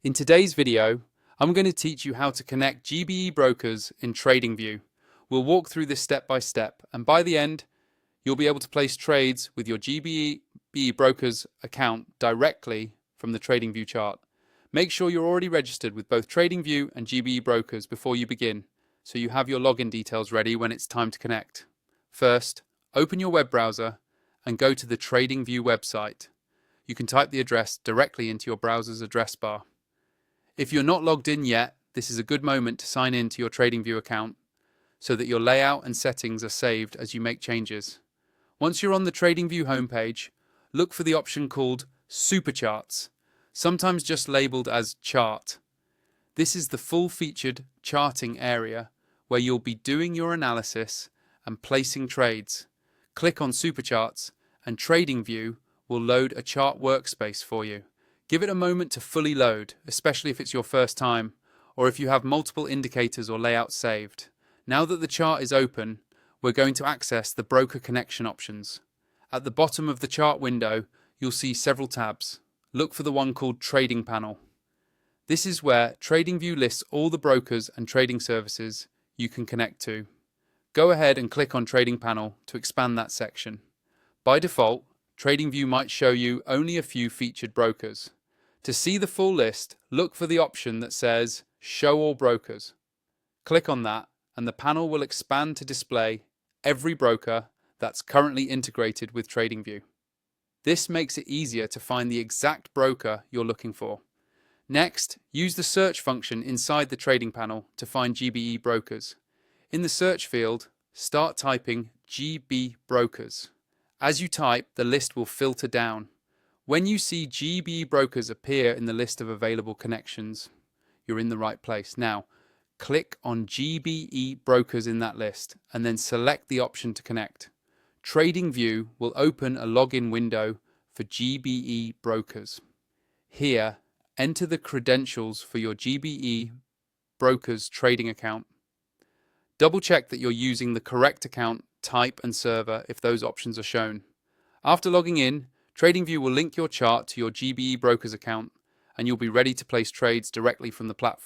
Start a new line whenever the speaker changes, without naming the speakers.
In today's video, I'm going to teach you how to connect GBE Brokers in Tradingview. We'll walk through this step by step, and by the end, you'll be able to place trades with your GBE Brokers account directly from the Tradingview chart. Make sure you're already registered with both Tradingview and GBE Brokers before you begin, so you have your login details ready when it's time to connect. First, open your web browser and go to the Tradingview website. You can type the address directly into your browser's address bar. If you're not logged in yet, this is a good moment to sign in to your Tradingview account so that your layout and settings are saved as you make changes. Once you're on the Tradingview homepage, look for the option called Supercharts, sometimes just labeled as Chart. This is the full-featured charting area where you'll be doing your analysis and placing trades. Click on Supercharts and Tradingview will load a chart workspace for you. Give it a moment to fully load, especially if it's your first time, or if you have multiple indicators or layouts saved. Now that the chart is open, we're going to access the broker connection options. At the bottom of the chart window, you'll see several tabs. Look for the one called Trading Panel. This is where Tradingview lists all the brokers and trading services you can connect to. Go ahead and click on Trading Panel to expand that section. By default, Tradingview might show you only a few featured brokers. To see the full list, look for the option that says Show All Brokers. Click on that and the panel will expand to display every broker that's currently integrated with Tradingview. This makes it easier to find the exact broker you're looking for. Next, use the search function inside the trading panel to find GBE Brokers. In the search field, start typing GB Brokers. As you type, the list will filter down. When you see GBE Brokers appear in the list of available connections, you're in the right place. Now, click on GBE Brokers in that list and then select the option to connect. Tradingview will open a login window for GBE Brokers. Here, enter the credentials for your GBE Brokers trading account. Double check that you're using the correct account type and server if those options are shown. After logging in, Tradingview will link your chart to your GBE Brokers account and you'll be ready to place trades directly from the platform.